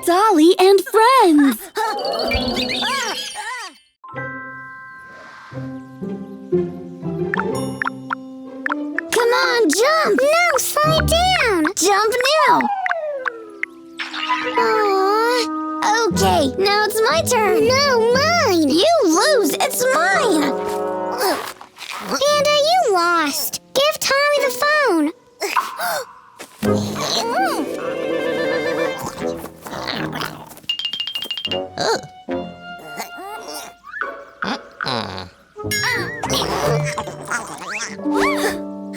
Dolly and Friends! Come on, jump! No, slide down! Jump now! Aww. Okay, now it's my turn. No, mine! You lose! It's mine! Panda, you lost! Give Tommy the phone!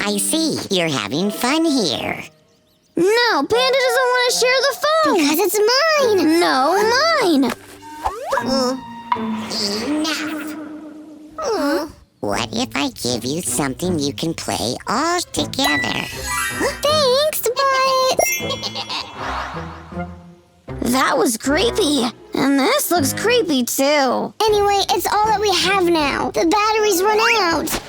I see. You're having fun here. No, Panda doesn't want to share the phone! Because it's mine! No, mine! Enough. What if I give you something you can play all together? Thanks, but... That was creepy. And this looks creepy, too. Anyway, it's all that we have now. The batteries run out.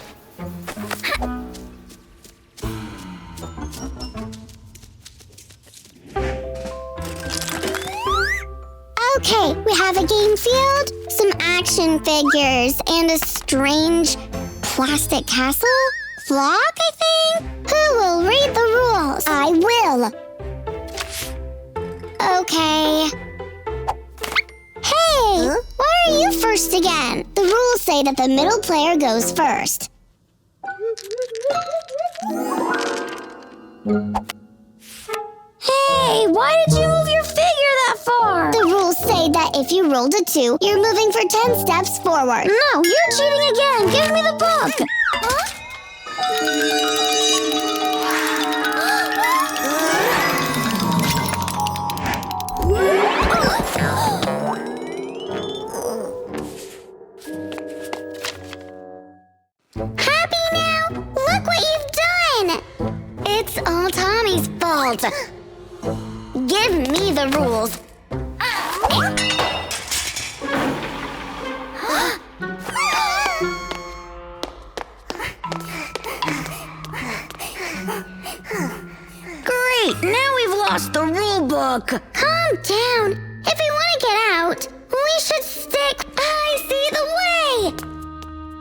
Okay, we have a game field, some action figures, and a strange plastic castle? Flock, I think? Who will read the rules? I will. Okay. Hey, why are you first again? The rules say that the middle player goes first. Hey, why did you move your figure that far? The rules say that if you rolled a 2, you're moving for 10 steps forward. No, you're cheating again. Give me the book. Happy now? Look what you've done. It's all Tommy's fault. Give me the rules. Great! Now we've lost the rule book! Calm down. If we want to get out, we should stick. I see the way.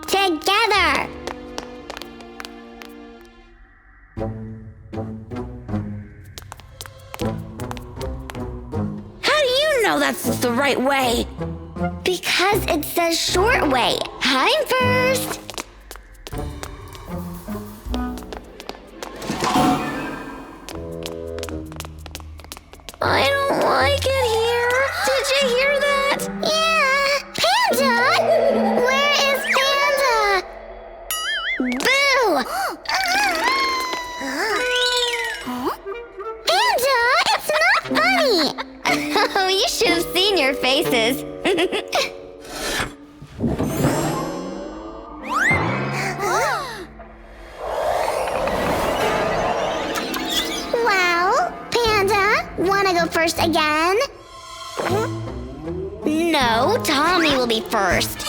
Together. That's the right way. Because it's the short way. I'm first. I don't like it here. Did you hear that? Yeah. Panda! Where is Panda? Boo! Panda! It's not funny! Oh, you should have seen your faces. Well, Panda, wanna go first again? No, Tommy will be first.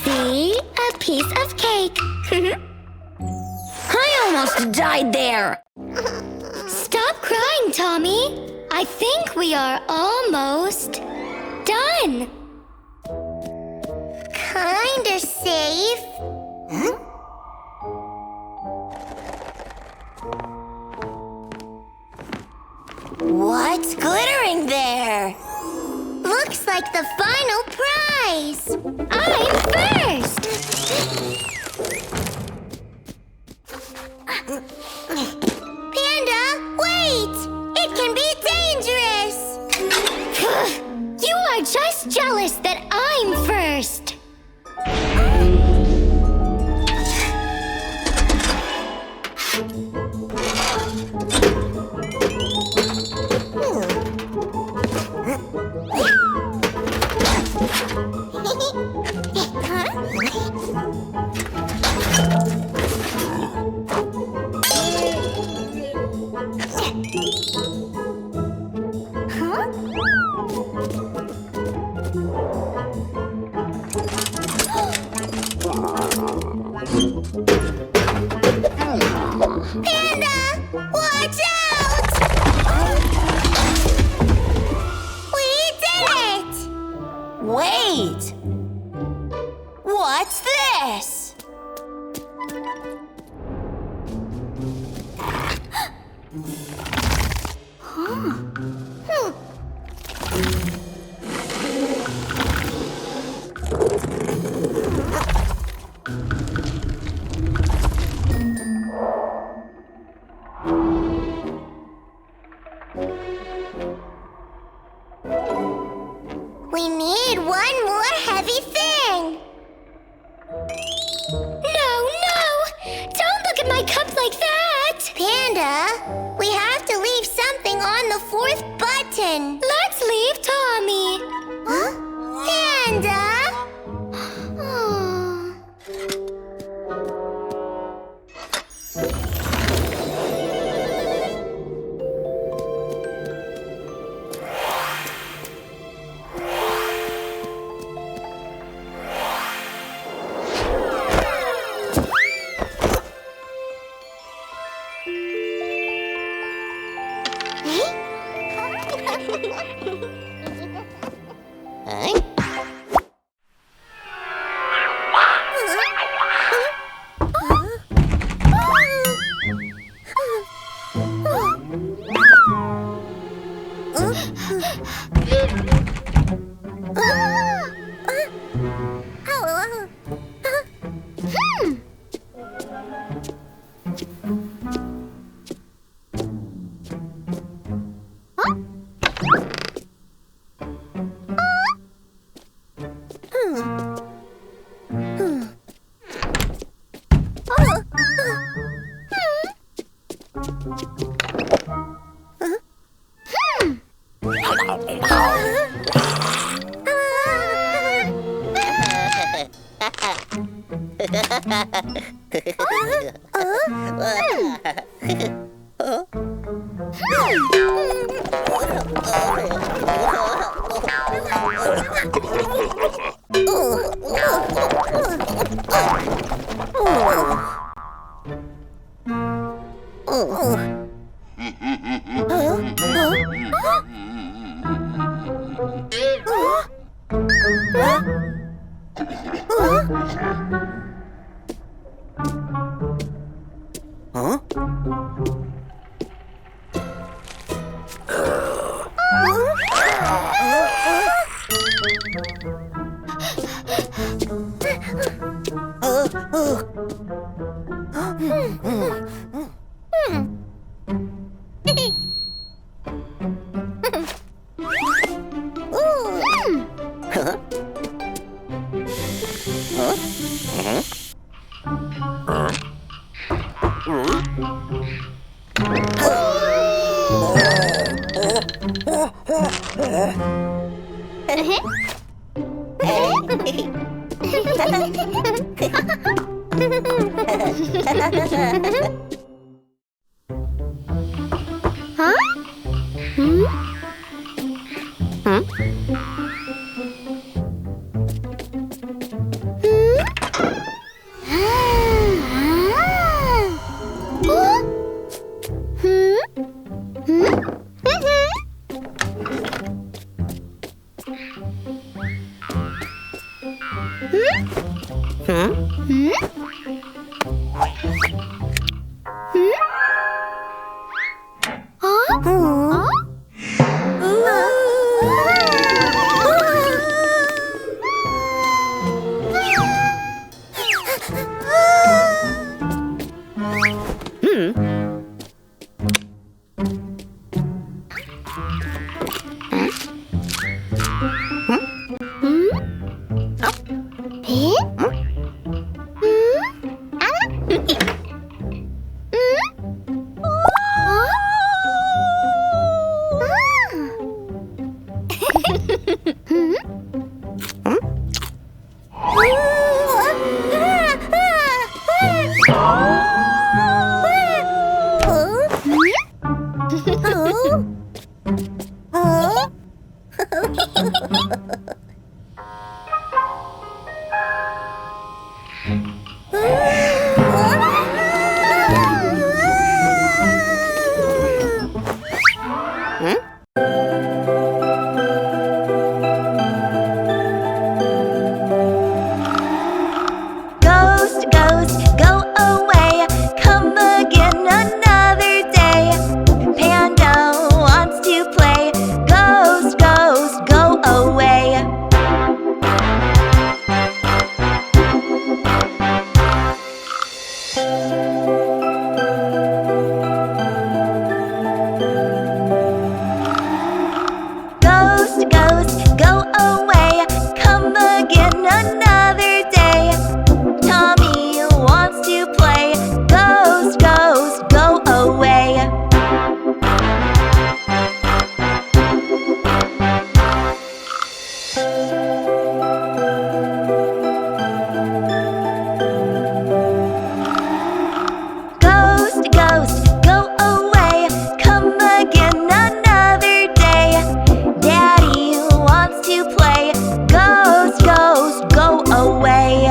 See? A piece of cake. I almost died there. Stop crying, Tommy. I think we are almost done. Kinda safe. Huh? What's glittering there? Looks like the final prize. I'm first. Panda, wait! It can be dangerous. You are just jealous that I'm first. Panda! Watch out! We did it! Wait! What's this? We need one more heavy thing. No! Don't look at my cup like that! Panda, we have to leave something on the 4th button. Let's leave Tommy. Huh? Panda! Ghost, ghost, go away. Come again another day. Panda wants to play. Ghost, ghost, go away. Ghost, ghost, go away. Come again another day. Tommy wants to play. Ghost, ghost, go away. Ghost, ghost, go away. Come again another day. Daddy wants to play. Ghost, ghost, go away.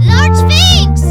Large Sphinx!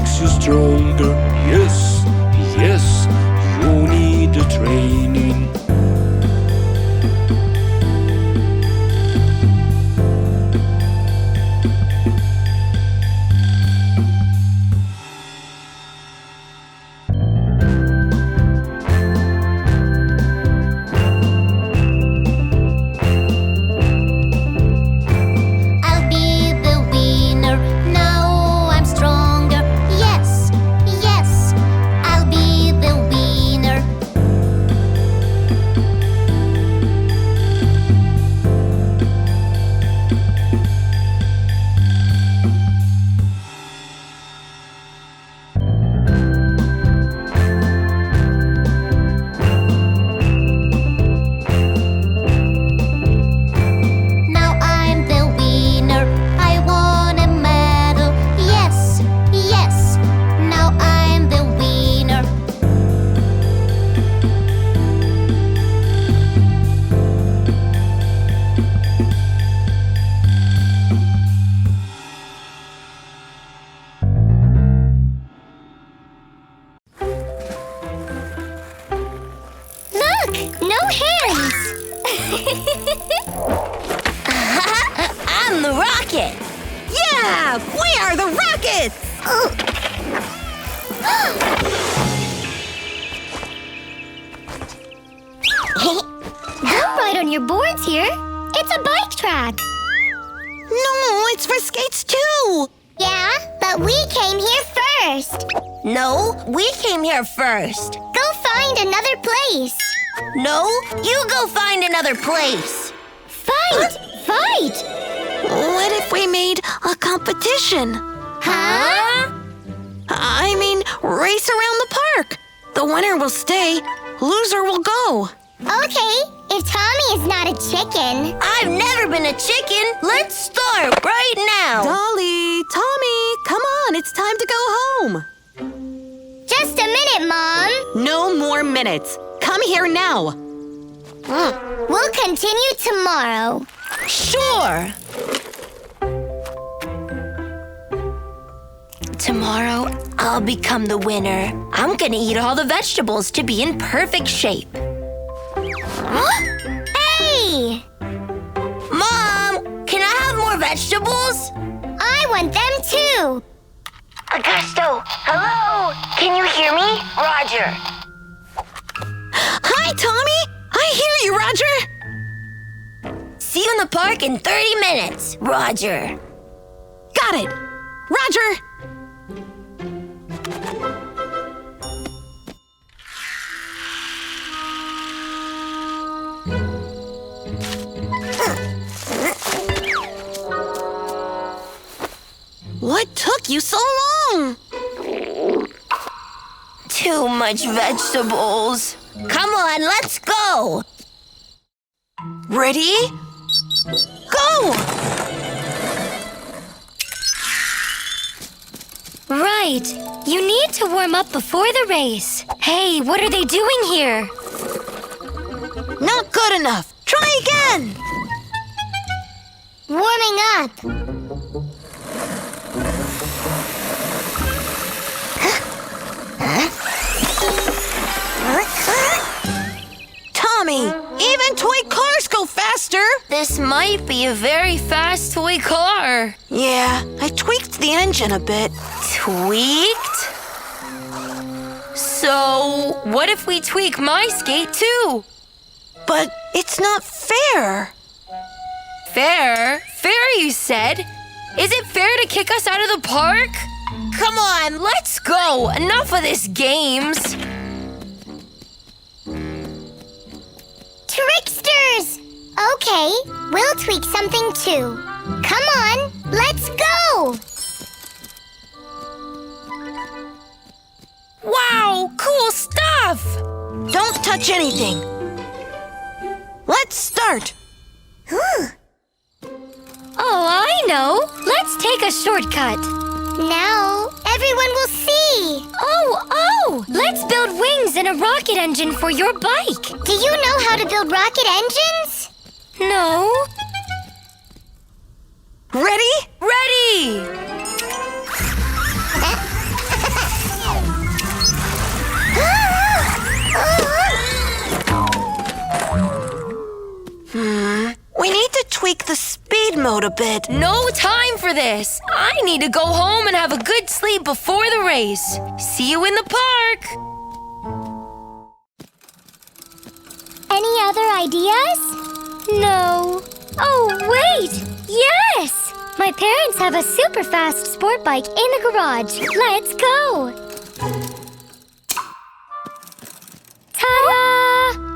makes you stronger. Yes, yes, you need the training. I'll be the winner. Now I'm stronger. Yes, yes, I'll be the winner. Now I'm the winner. I won a medal. Yes, yes, now I'm the winner. Look, no hands. I'm the rocket! Yeah! We are the rockets! Don't ride on your boards here. It's a bike track. No, it's for skates too! Yeah, but we came here first. No, we came here first. Go find another place. No, you go find another place. Fight! Fight! What if we made a competition? Huh? I mean, race around the park. The winner will stay, loser will go. Okay, if Tommy is not a chicken. I've never been a chicken. Let's start right now. Dolly, Tommy, come on, it's time to go home. Just a minute, Mom. No more minutes. Come here now. We'll continue tomorrow. Sure. Tomorrow, I'll become the winner. I'm gonna eat all the vegetables to be in perfect shape. Hey! Mom, can I have more vegetables? I want them too. Augusto, hello? Can you hear me? Roger. Hi, Tommy. I hear you, Roger. See you in the park in 30 minutes, Roger. Got it. Roger. What took you so long? Too much vegetables. Come on, let's go. Ready? Go! Right. You need to warm up before the race. Hey, what are they doing here? Not good enough. Try again. Warming up. Tommy, even toy cars go faster. This might be a very fast toy car. Yeah, I tweaked the engine a bit. Tweaked? So, what if we tweak my skate too? But it's not fair. Fair? Fair, you said? Is it fair to kick us out of the park? Come on, let's go. Enough of this games. Tricksters! Okay, we'll tweak something too. Come on, let's go! Wow, cool stuff! Don't touch anything. Let's start. Oh, I know. Let's take a shortcut. Now, everyone will see. Oh! Let's build wings and a rocket engine for your bike. Do you know how to build rocket engines? No. Ready? Ready! mode a bit. No time for this. I need to go home and have a good sleep before the race. See you in the park. Any other ideas? No. Oh, wait! Yes! My parents have a super fast sport bike in the garage. Let's go! Ta-da!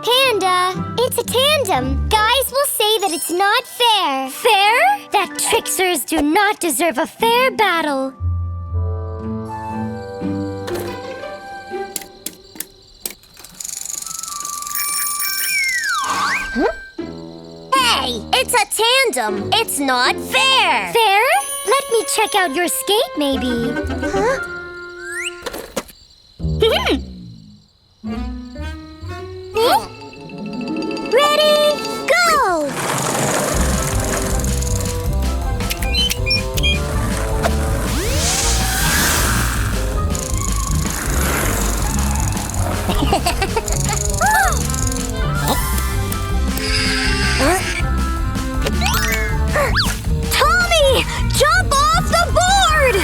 Panda, it's a tandem. Guys will say that it's not fair. Fair? That tricksters do not deserve a fair battle. Hey, it's a tandem. It's not fair. Fair? Let me check out your skate, maybe. Huh? Ready, go! Tommy, jump off the board!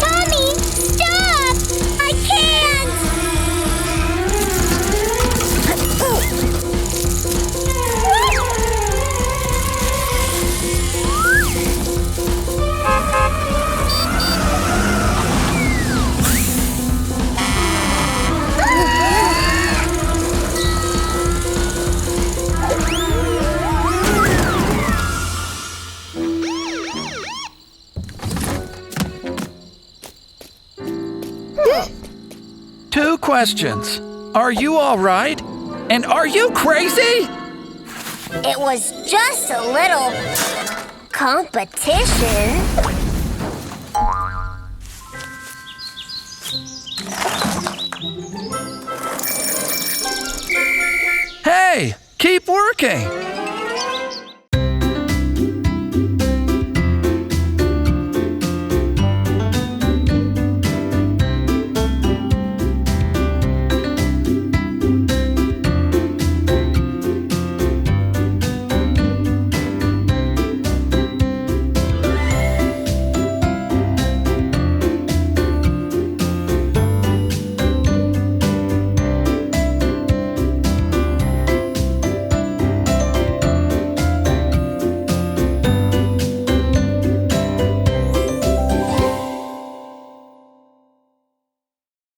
Tommy, stop! I can't! Two questions. Are you all right? And are you crazy? It was just a little competition. Hey, keep working.